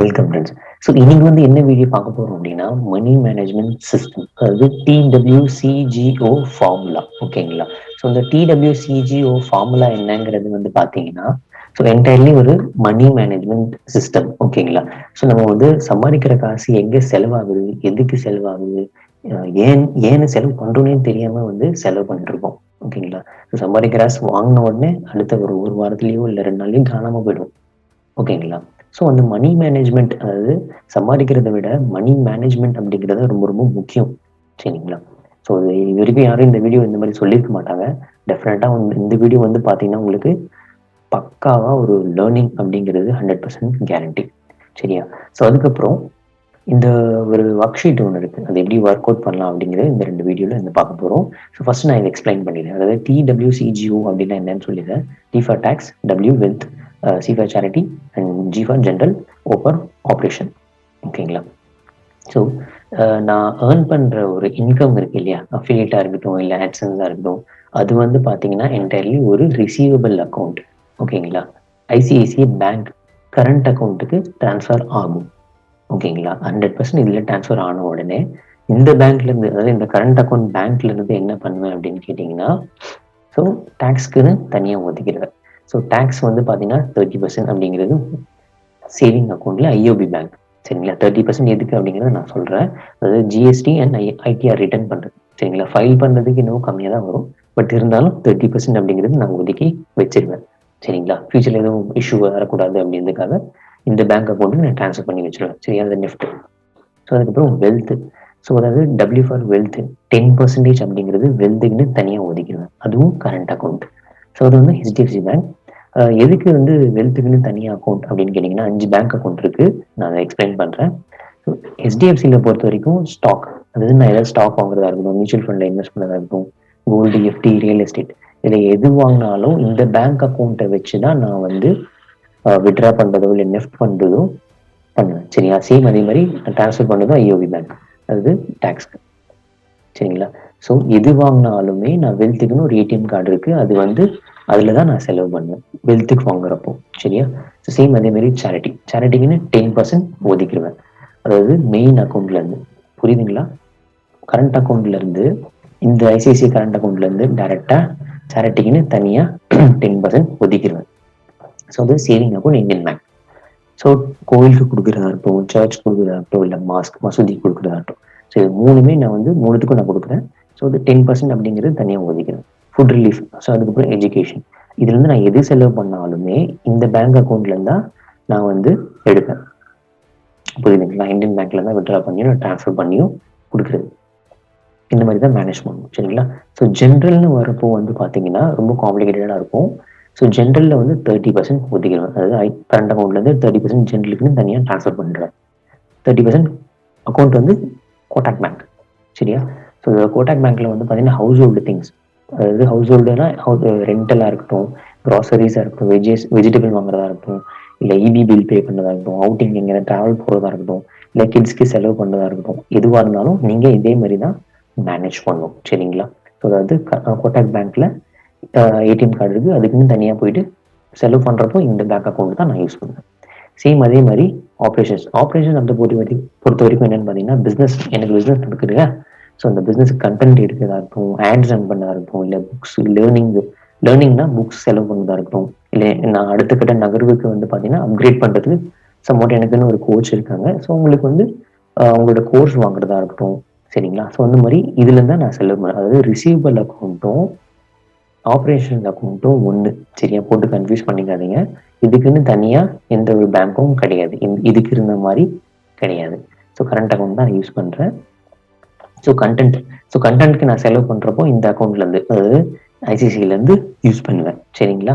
Welcome friends. So இன்னைக்கு வந்து என்ன வீடியோ பார்க்க போறோம் அப்படின்னா மணி மேனேஜ்மெண்ட் சிஸ்டம், அதாவது TWCGO ஃபார்முலா. ஓகேங்களா? ஸோ இந்த TWCGO ஃபார்முலா என்னங்கிறது வந்து பார்த்தீங்கன்னா, ஸோ என்டையர்லி ஒரு மணி மேனேஜ்மெண்ட் சிஸ்டம். ஓகேங்களா? ஸோ நம்ம வந்து சம்பாதிக்கிற காசு எங்கே செலவாகுது, எதுக்கு செலவாகுது, ஏன்னு செலவு பண்றோன்னே தெரியாம வந்து செலவு பண்ணிட்டு இருக்கோம். ஓகேங்களா? ஸோ சம்பாதிக்கிற காசு வாங்கின உடனே அடுத்த ஒரு வாரத்திலேயோ இல்லை 2 நாள்லயும் காணாம போயிடும். ஓகேங்களா? ஸோ அந்த மணி மேனேஜ்மெண்ட், அதாவது சம்பாதிக்கிறத விட மணி மேனேஜ்மெண்ட் அப்படிங்கிறது ரொம்ப ரொம்ப முக்கியம். சரிங்களா? ஸோ இது வரைக்கும் யாரும் இந்த வீடியோ இந்த மாதிரி சொல்லியிருக்க மாட்டாங்க. டெஃபினட்டாக வந்து இந்த வீடியோ வந்து பார்த்தீங்கன்னா உங்களுக்கு பக்காவாக ஒரு லேர்னிங் அப்படிங்கிறது 100% கேரண்டி. சரியா? ஸோ அதுக்கப்புறம் இந்த ஒரு ஒர்க் ஷீட் ஒன்று இருக்குது, அது எப்படி ஒர்க் அவுட் பண்ணலாம் அப்படிங்கிறது இந்த 2 வீடியோவில் வந்து பார்க்க போகிறோம். ஸோ ஃபர்ஸ்ட் நான் இதை எக்ஸ்பிளைன் பண்ணிடுறேன். அதாவது TWCGO அப்படின்னா என்னன்னு சொல்லிடுறேன். T for tax, W wealth, C for charity and G for general, O for operation. ஓகேங்களா? ஸோ நான் ஏர்ன் பண்ணுற ஒரு இன்கம் இருக்கு இல்லையா, அஃபிலியேட்டாக இருக்கட்டும் இல்லை ஆட்சன்ஸாக இருக்கட்டும், அது வந்து பார்த்தீங்கன்னா என்டையர்லி ஒரு ரிசீவபிள் அக்கௌண்ட். ஓகேங்களா? ICICI பேங்க் கரண்ட் அக்கௌண்ட்டுக்கு ட்ரான்ஸ்ஃபர் ஆகும். ஓகேங்களா? 100% இதில் ட்ரான்ஸ்ஃபர் ஆன உடனே இந்த பேங்க்லேருந்து, அதாவது இந்த கரண்ட் அக்கௌண்ட் பேங்க்லேருந்து என்ன பண்ணுவேன் அப்படின்னு கேட்டிங்கன்னா, ஸோ டேக்ஸ்க்குன்னு தனியாக ஒதுக்கிடுவேன். ஸோ டேக்ஸ் வந்து பார்த்தீங்கன்னா 30% அப்படிங்கிறது சேவிங் அக்கௌண்ட்டில் IOB பேங்க். சரிங்களா? 30% எதுக்கு அப்படிங்கிறத நான் சொல்கிறேன். அதாவது GST அண்ட் ITR ரிட்டர்ன் பண்ணுறது. சரிங்களா? ஃபைல் பண்ணுறதுக்கு இன்னும் கம்மியாக தான் வரும். பட் இருந்தாலும் 30% அப்படிங்கிறது நான் ஒதுக்கி வச்சிருவேன். சரிங்களா? ஃபியூச்சரில் எதுவும் இஷ்யூ வரக்கூடாது அப்படின்றதுக்காக இந்த பேங்க் அக்கௌண்ட்டுக்கு நான் ட்ரான்ஸ்ஃபர் பண்ணி வச்சிருவேன். சரியா? அது நெஃப்ட். ஸோ அதுக்கப்புறம் வெல்த். ஸோ அதாவது W ஃபார் வெல்த், 10% அப்படிங்கிறது வெல்த்துக்குன்னு தனியாக ஒதுக்கிடுவேன். அதுவும் கரண்ட் அக்கௌண்ட். ஸோ அது வந்து HDFC பேங்க். எதுக்கு வந்து வெல்த்துக்குன்னு தனியாக அக்கௌண்ட் அப்படின்னு கேட்டிங்கன்னா, 5 பேங்க் அக்கௌண்ட் இருக்குது. நான் அதை எக்ஸ்பிளைன் பண்ணுறேன். ஸோ HDFCயில் பொறுத்த வரைக்கும் ஸ்டாக், அதாவது நான் ஏதாவது ஸ்டாக் வாங்குறதா இருக்கட்டும், மியூச்சுவல் ஃபண்டில் இன்வெஸ்ட் பண்ணுறதா இருக்கட்டும், கோல்டு, FD, ரியல் எஸ்டேட், இதில் எது வாங்கினாலும் இந்த பேங்க் அக்கௌண்ட்டை வச்சு தான் நான் வந்து விட்ரா பண்ணுறதோ இல்லை நெஃப்ட் பண்ணுறதோ பண்ணுவேன். சரியா? சேம் அதே மாதிரி ட்ரான்ஸ்ஃபர் பண்ணதும் IOB பேங்க், அதாவது டேக்ஸ்க்கு. சரிங்களா? ஸோ எது வாங்கினாலுமே நான் வெல்த்துக்குன்னு ஒரு ATM கார்டு இருக்குது, அது வந்து அதில் தான் நான் செலவு பண்ணுவேன் வெல்த்துக்கு வாங்குறப்போ. சரியா? ஸோ சேம் அதே மாதிரி சேரிட்டிக்குன்னு 10% ஒதுக்கிடுவேன். அதாவது மெயின் அக்கௌண்ட்லேருந்து. புரியுதுங்களா? கரண்ட் அக்கௌண்ட்லேருந்து, இந்த ICICI கரண்ட் அக்கௌண்ட்லேருந்து டைரெக்டாக சேரிட்டிக்குன்னு தனியாக 10% ஒதுக்கிடுவேன். ஸோ அது saving account Indian bank. So கோயிலுக்கு கொடுக்குறதா இருக்கட்டும், சர்ச் கொடுக்குறதா இருக்கட்டும், இல்லை மசூதி கொடுக்குறதா இருக்கட்டும், ஸோ இது மூணுமே நான் வந்து மூணுத்துக்கும் நான் கொடுக்குறேன். ஸோ அது 10% அப்படிங்கிறது தனியாக ஒதுக்கிறேன். ஃபுட் ரிலீஃப், ஸோ அதுக்கப்புறம் எஜுகேஷன், இதுலேருந்து நான் எது செலவு பண்ணாலுமே இந்த பேங்க் அக்கௌண்ட்லேருந்து தான் நான் வந்து எடுப்பேன். புரியுதுங்களா? இந்தியன் பேங்க்ல தான் விட்ரா பண்ணியும் நான் ட்ரான்ஸ்ஃபர் பண்ணியும் கொடுக்குறது. இந்த மாதிரி தான் மேனேஜ் பண்ணணும். சரிங்களா? ஸோ ஜென்ரல்னு வரப்போ வந்து பார்த்தீங்கன்னா ரொம்ப காம்ப்ளிகேட்டடாக இருக்கும். ஸோ ஜென்ரலில் வந்து 30% ஒதுக்கிடுவேன். அதாவது கரண்ட் அக்கௌண்ட்லேருந்து 30% ஜென்ரலுக்குன்னு தனியாக ட்ரான்ஸ்ஃபர் பண்ணுறேன். 30% அக்கௌண்ட் வந்து கோட்டாக் பேங்க். சரியா? ஸோ கோட்டாக் பேங்க்கில் வந்து பார்த்தீங்கன்னா ஹவுஸ் ஹோல்டு திங்ஸ், அதாவது ஹவுஸ் ஹோல்டுனா ரெண்டலாக இருக்கட்டும், க்ராசரிஸாக இருக்கட்டும், வெஜிடபிள் வாங்குறதா இருக்கட்டும், இல்லை EB பில் பே பண்ணுறதா இருக்கட்டும், அவுட்டிங் எங்கே ட்ராவல் போகிறதா இருக்கட்டும், இல்லை கிட்ஸ்க்கு செலவு பண்ணுறதா இருக்கட்டும், எதுவாக இருந்தாலும் நீங்கள் இதே மாதிரி தான் மேனேஜ் பண்ணணும். சரிங்களா? ஸோ அதாவது கோட்டாக் பேங்க்கில் ATM கார்டு இருக்குது, அதுக்குன்னு தனியாக போயிட்டு செலவு பண்ணுறப்போ இந்த பேங்க் அக்கௌண்ட் தான் நான் யூஸ் பண்ணுவேன். சேம் அதே மாதிரி ஆப்ரேஷன் அந்த பொறுத்த வரைக்கும் என்னென்னு பார்த்தீங்கன்னா, எனக்கு பிஸ்னஸ் நடக்குதுங்க. ஸோ அந்த பிஸ்னஸ் கண்டென்ட் எடுக்கிறதா இருக்கட்டும், ஆட்ஸ் ரன் பண்ணதா இருக்கட்டும், இல்லை புக்ஸ் லேர்னிங்னா புக்ஸ் செலவு பண்ணதா இருக்கட்டும், இல்லை நான் அடுத்த கட்ட நகர்வுக்கு வந்து பார்த்தீங்கன்னா அப்கிரேட் பண்ணுறதுக்கு சம்மோட் எனக்குன்னு ஒரு கோச் இருக்காங்க. ஸோ உங்களுக்கு வந்து அவங்களோட கோர்ஸ் வாங்குறதா இருக்கட்டும். சரிங்களா? ஸோ அந்த மாதிரி இதுலேருந்து தான் நான் செலவு பண்ணேன். அதாவது ரிசீவபிள் அக்கௌண்ட்டும் ஆப்ரேஷன் அக்கௌண்ட்டும் ஒன்று. சரியா? போட்டு கன்ஃபியூஸ் பண்ணிக்காதீங்க. இதுக்குன்னு தனியாக எந்த ஒரு பேங்க்கும் கிடையாது, இதுக்கு இருந்த மாதிரி கிடையாது. ஸோ கரண்ட் அக்கௌண்ட் தான் நான் யூஸ் பண்ணுறேன். ஸோ கண்டென்ட்க்கு நான் செலவு பண்ணுறப்போ இந்த அக்கௌண்ட்லேருந்து, அதாவது ICICIலேருந்து யூஸ் பண்ணுவேன். சரிங்களா?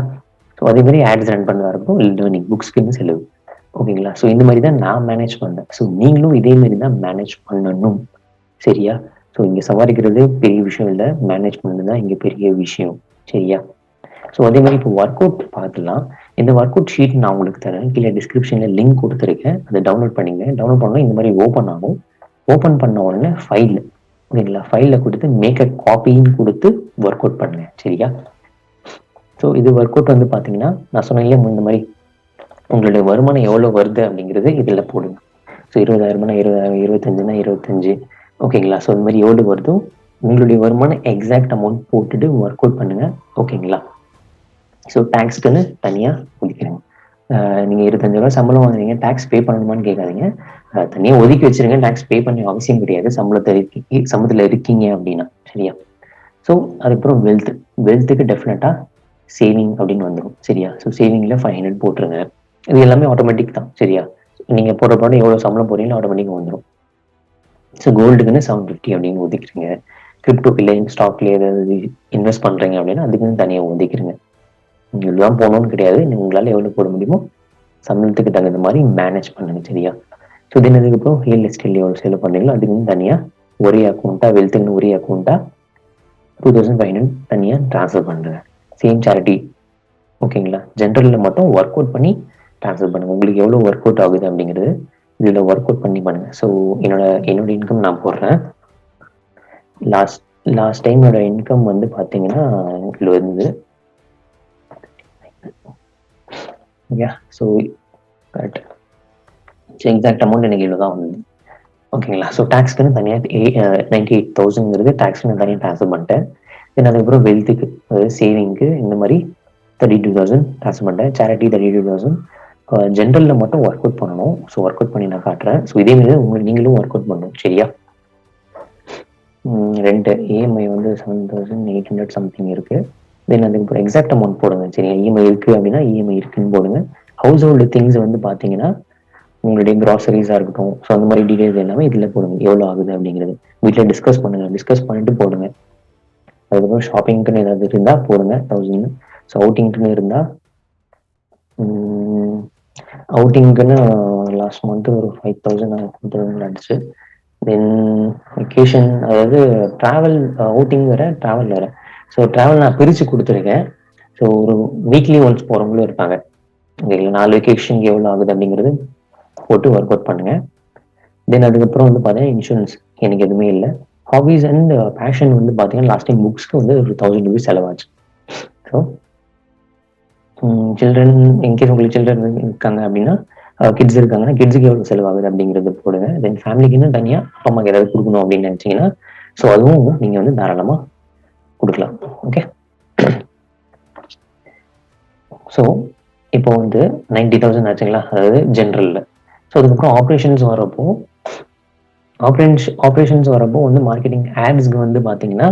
ஸோ அதே மாதிரி ஆட்ஸ் ரன் பண்ணதாக இருக்கும், லேர்னிங் புக்ஸ்க்குன்னு செலவு. ஓகேங்களா? ஸோ இந்த மாதிரி தான் நான் மேனேஜ் பண்ணேன். ஸோ நீங்களும் இதே மாதிரி தான் மேனேஜ் பண்ணணும். சரியா? ஸோ இங்கே சம்பாதிக்கிறதே பெரிய விஷயம் இல்லை, மேனேஜ் பண்ணது தான் இங்கே பெரிய விஷயம். சரியா? ஸோ அதே மாதிரி இப்போ ஒர்க் அவுட் பார்க்கலாம். இந்த ஒர்க் அவுட் ஷீட் நான் உங்களுக்கு தரேன், கீழே டிஸ்கிரிப்ஷனில் லிங்க் கொடுத்துருக்கேன், அதை டவுன்லோட் பண்ணிங்க. டவுன்லோட் பண்ணால் இந்த மாதிரி ஓப்பன் ஆகும். ஓப்பன் பண்ண உடனே ஃபைல், ஓகேங்களா, ஃபைலில் கொடுத்து மேக் அ காப்பின்னு கொடுத்து ஒர்க் அவுட் பண்ணுங்க. சரியா? ஸோ இது ஒர்க் அவுட் வந்து பார்த்தீங்கன்னா நான் சொன்னேன் இந்த மாதிரி உங்களுடைய வருமானம் எவ்வளவு வருது அப்படிங்கிறது இதுல போடுங்க. ஸோ 20,000 20,000, 25 25. ஓகேங்களா? ஸோ இந்த மாதிரி எவ்வளவு வருதோ உங்களுடைய வருமானம் எக்ஸாக்ட் அமௌண்ட் போட்டுட்டு ஒர்க் அவுட் பண்ணுங்க. ஓகேங்களா? ஸோ டேக்ஸ்க்குன்னு தனியா ஒதுக்கிடுங்க. நீங்க 25,000 சம்பளம் வாங்குறீங்க, டேக்ஸ் பே பண்ணணுமான்னு கேட்காதீங்க. தனியா ஒதுக்கி வச்சிருங்க. டேக்ஸ் பே பண்ண அவசியம் கிடையாது சம்பளத்துல இருக்கீங்க அப்படின்னா. சரியா? ஸோ அதுக்கப்புறம் வெல்த்துக்கு டெஃபினட்டா சேவிங் அப்படின்னு வந்துடும். சரியா? ஸோ சேவிங்ல 500 போட்டுருங்க. இது எல்லாமே ஆட்டோமேட்டிக் தான். சரியா? நீங்க போடுற படம் எவ்வளவு சம்பளம் போறீங்களோ ஆட்டோமேட்டிக் வந்துடும். ஸோ கோல்டுக்குன்னு 750 அப்படின்னு ஒதுக்குறீங்க. கிரிப்டோ இல்லை ஸ்டாக்ல ஏதாவது இன்வெஸ்ட் பண்றீங்க அப்படின்னா அதுக்குன்னு தனியா ஒதுக்குறீங்க. இவ்வளவுதான் போகணும்னு கிடையாது. உங்களால எவ்வளவு போட முடியுமோ சம்பளத்துக்கு தகுந்த மாதிரி மேனேஜ் பண்ணுங்க. சரியா? ஸோ தென் அதுக்கப்புறம் ரியல் எஸ்டேட்ல எவ்வளவு சேல் பண்றீங்களோ அதுக்குன்னு தனியா ஒரே அக்கௌண்ட்டா, வெல்த்துக்குன்னு ஒரே அக்கௌண்ட்டா 2,500 தனியா ட்ரான்ஸ்ஃபர் பண்றேன். Same charity. ஓகேங்களா? ஜென்ரல்ல மட்டும் ஒர்க் அவுட் பண்ணி ட்ரான்ஸ்ஃபர் பண்ணுங்க. உங்களுக்கு எவ்வளவு ஒர்க் அவுட் ஆகுது அப்படிங்கிறது இதுல ஒர்க் அவுட் பண்ணி பண்ணுங்க. ஸோ என்னோட இன்கம் நான் போடுறேன். லாஸ்ட் டைம் என்னோட இன்கம் வந்து பாத்தீங்கன்னா இதுல இருந்து so correct. So exact amount எனக்கு இவ்வளவுதான் வந்து. ஓகேங்களா? ஸோ டேக்ஸ்க்குன்னு தனியாக 98,000 டேக்ஸ்க்கு தனியாக ட்ரான்ஸ்ஃபர் பண்ணிட்டேன். தென் அதுக்கப்புறம் வெல்த்துக்கு, அதாவது சேவிங்க்கு இந்த மாதிரி 32,000 ட்ரான்ஸ்ஃபர் பண்ணிட்டேன். சேரிட்டி 32,000. ஜென்ரல்ல மட்டும் ஒர்க் அவுட் பண்ணணும். ஸோ ஒர்க் அவுட் பண்ணி நான் காட்டுறேன். ஸோ இதே மாதிரி நீங்களும் ஒர்க் அவுட் பண்ணணும். சரியா? ரெண்டு இஎம்ஐ வந்து 7,800 சம்திங் இருக்கு. தென் அதுக்கப்புறம் எக்ஸாக்ட் அமௌண்ட் போடுங்க. சரியா? இஎம்ஐ இருக்கு அப்படின்னா இஎம்ஐ இருக்குன்னு போடுங்க. ஹவுஸ் ஹோல்டு திங்ஸ் வந்து பாத்தீங்கன்னா உங்களுடைய கிராசரிஸா இருக்கட்டும், ஸோ அந்த மாதிரி டீடைல்ஸ் எல்லாமே இதுல போடுங்க. எவ்வளவு ஆகுது அப்படிங்கிறது வீட்டுல டிஸ்கஸ் பண்ணுங்க. டிஸ்கஸ் பண்ணிட்டு போடுங்க. அதுக்கப்புறம் ஷாப்பிங்க்குன்னு ஏதாவது இருந்தா போடுங்க 1000. ஸோ அவுட்டிங்க்குன்னு இருந்தா அவுட்டிங்க்குன்னு லாஸ்ட் மந்த் ஒரு 5,000 ஆச்சு. தென் வெக்கேஷன், அதாவது டிராவல், அவுட்டிங் வேற டிராவல் வேற. ஸோ டிராவல் நான் பிரிச்சு கொடுத்துருக்கேன். ஸோ ஒரு வீக்லி ஒன்ஸ் போறவங்களும் இருப்பாங்க. ஓகேங்களா? 4 வெக்கேஷனுக்கு எவ்வளவு ஆகுது அப்படிங்கிறது போட்டு ஒர்க் அவுட் பண்ணுங்க. தென் அதுக்கப்புறம் வந்து பாத்தீங்கன்னா இன்சூரன்ஸ் எனக்கு எதுவுமே இல்லை. ஹாபிஸ் அண்ட் பேஷன் வந்து பாத்தீங்கன்னா லாஸ்ட் டைம் புக்ஸ்க்கு வந்து ஒரு 1,000 rupees செலவாச்சு. ஸோ சில்ட்ரன், இன்கேஸ் உங்களுக்கு சில்ட்ரன் இருக்காங்க அப்படின்னா, கிட்ஸ் இருக்காங்கன்னா கிட்ஸுக்கு எவ்வளவு செலவாகுது அப்படிங்கிறது போடுங்க. தென் ஃபேமிலிக்குன்னு தனியா அப்பா அம்மாக்கு ஏதாவது கொடுக்கணும் அப்படின்னு நினைச்சீங்கன்னா ஸோ அதுவும் நீங்க வந்து தாராளமா கொடுக்கலாம். ஓகே. ஸோ இப்போ வந்து 90,000 ஆச்சுங்களா, அதாவது ஜென்ரல்ல. ஸோ அதுக்கப்புறம் ஆப்ரேஷன்ஸ் வரப்போ வந்து மார்க்கெட்டிங் ஆட்ஸ்க்கு வந்து பாத்தீங்கன்னா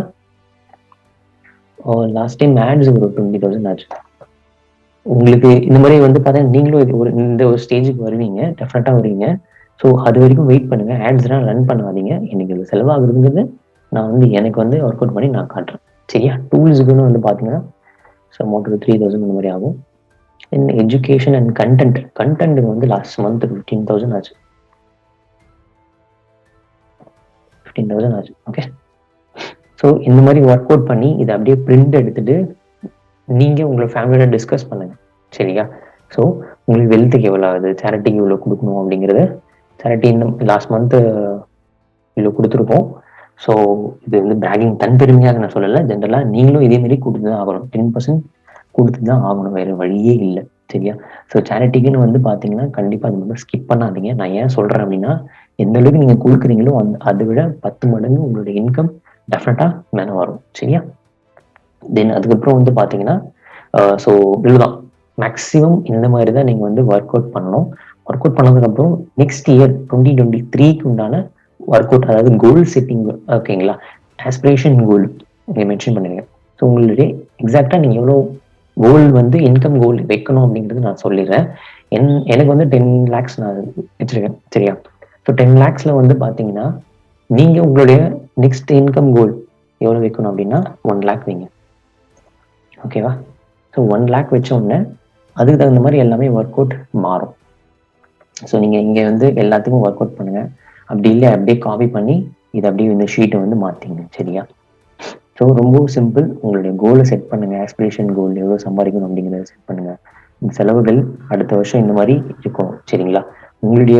லாஸ்ட் டைம் ஆட்ஸ் ஒரு 20,000 ஆச்சு. உங்களுக்கு இந்த மாதிரி வந்து பாத்தீங்கன்னா நீங்களும் இந்த ஒரு ஸ்டேஜுக்கு வருவீங்க, டெஃபினட்டா வருவீங்க. ஸோ அது வரைக்கும் வெயிட் பண்ணுங்க. ஆட்ஸ்லாம் ரன் பண்ணாதீங்க. எனக்கு இது செலவாகுதுங்கிறது நான் வந்து எனக்கு வந்து ஒர்க் அவுட் பண்ணி நான் காட்டுறேன். சரியா? டூல்ஸுக்குன்னு வந்து பாத்தீங்கன்னா ஸோ அமௌண்ட் 3,000 இந்த மாதிரி ஆகும். இன் எஜுகேஷன் அண்ட் கண்டென்ட் வந்து லாஸ்ட் மந்த் 15,000 ஆச்சு. 15,000 ஆச்சு. ஓகே. ஸோ இந்த மாதிரி ஒர்க் அவுட் பண்ணி இதை அப்படியே பிரிண்ட் எடுத்துட்டு நீங்க உங்களோட ஃபேமிலியோட டிஸ்கஸ் பண்ணுங்க. சரியா? ஸோ உங்களுக்கு வெல்த்துக்கு எவ்வளவு ஆகுது, சேரிட்டிக்கு இவ்வளவு கொடுக்கணும் அப்படிங்கிறது, சேரிட்டி இந்த லாஸ்ட் மந்த் இவ்வளவு கொடுத்துருப்போம். ஸோ இது வந்து பிராகிங் தன் பெருமையாக நான் சொல்லலை. ஜென்ரலா நீங்களும் இதே மாதிரி கொடுத்துதான் ஆகணும். 10% கொடுத்துதான் ஆகணும். வேற வழியே இல்லை. சரியா? ஸோ சேரிட்டிக்குன்னு வந்து பாத்தீங்கன்னா கண்டிப்பா அது மட்டும் ஸ்கிப் பண்ணாதீங்க. நான் ஏன் சொல்றேன் அப்படின்னா, எந்த அளவுக்கு நீங்க கொடுக்குறீங்களோ அதை விட 10 மடங்கு உங்களுடைய இன்கம் டெஃபினட்டா மேல வரும். சரியா? தென் அதுக்கப்புறம் வந்து பாத்தீங்கன்னா ஸோ இதுதான் மேக்ஸிமம் இந்த மாதிரி தான் நீங்க வந்து ஒர்க் அவுட் பண்ணணும். ஒர்க் அவுட் பண்ணதுக்கு அப்புறம் நெக்ஸ்ட் இயர் 2023க்கு உண்டான ஒர்க் அவுட், அதாவது கோல் செட்டிங். ஓகேங்களா? ஆஸ்பிரேஷன் கோல் நீங்க மென்ஷன் பண்ணுவீங்க. ஸோ உங்களுடைய எக்ஸாக்டா நீங்க எவ்வளவு கோல் வந்து இன்கம் கோல் வைக்கணும் அப்படிங்கிறது நான் சொல்லிடுறேன். எனக்கு வந்து 10 lakhs நான் வச்சிருக்கேன். சரியா? ஸோ 10 lakhsல வந்து பாத்தீங்கன்னா நீங்க உங்களுடைய நெக்ஸ்ட் இன்கம் கோல் எவ்வளவு வைக்கணும் அப்படின்னா 1 lakh வைங்க. ஓகேவா? ஸோ 1 lakh வச்ச உடனே அதுக்கு தகுந்த மாதிரி எல்லாமே ஒர்க் அவுட் மாறும். ஸோ நீங்க இங்க வந்து எல்லாத்துக்கும் ஒர்க் அவுட் பண்ணுங்க. அப்படி இல்லை அப்படியே காப்பி பண்ணி இதை அப்படியே இந்த ஷீட்டை வந்து மாத்திங்க. சரியா? ஸோ ரொம்ப சிம்பிள். உங்களுடைய கோலை செட் பண்ணுங்க. ஆஸ்பிரேஷன் கோல் எவ்வளவு சம்பாதிக்கணும் அப்படிங்கிறத செட் பண்ணுங்க. இந்த செலவுகள் அடுத்த வருஷம் இந்த மாதிரி இருக்கும். சரிங்களா? உங்களுடைய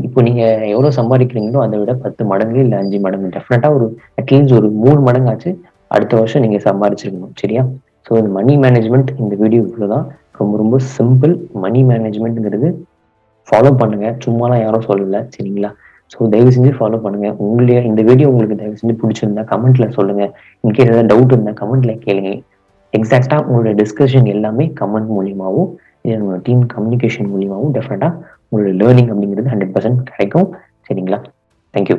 இப்போ நீங்க எவ்வளவு சம்பாதிக்கிறீங்களோ அதை விட 10 மடங்கு இல்லை 5 மடங்கு டெஃபினட்டா ஒரு அட்லீஸ்ட் ஒரு 3 மடங்காச்சு அடுத்த வருஷம் நீங்க சம்பாதிச்சிருக்கணும். சரியா? ஸோ இந்த மணி மேனேஜ்மெண்ட் இந்த வீடியோ இவ்வளவுதான். ரொம்ப ரொம்ப சிம்பிள். மணி மேனேஜ்மெண்ட்ங்கிறது ஃபாலோ பண்ணுங்க, சும்மாலாம் யாரும் சொல்லல, சரிங்களா? ஸோ தயவு செஞ்சு ஃபாலோ பண்ணுங்க. உங்களுடைய இந்த வீடியோ உங்களுக்கு தயவு செஞ்சு பிடிச்சிருந்தா கமெண்ட்ல சொல்லுங்க. இன்கேஸ் ஏதாவது டவுட் இருந்தா கமெண்ட்ல கேளுங்க. எக்ஸாக்டா உங்களோட டிஸ்கஷன் எல்லாமே கமெண்ட் மூலியமாவும் என்னோட டீம் கம்யூனிகேஷன் மூலியமாவும் டெஃபினட்டா உங்களோட லேர்னிங் அப்படிங்கிறது 100% கிடைக்கும். சரிங்களா? தேங்க்யூ.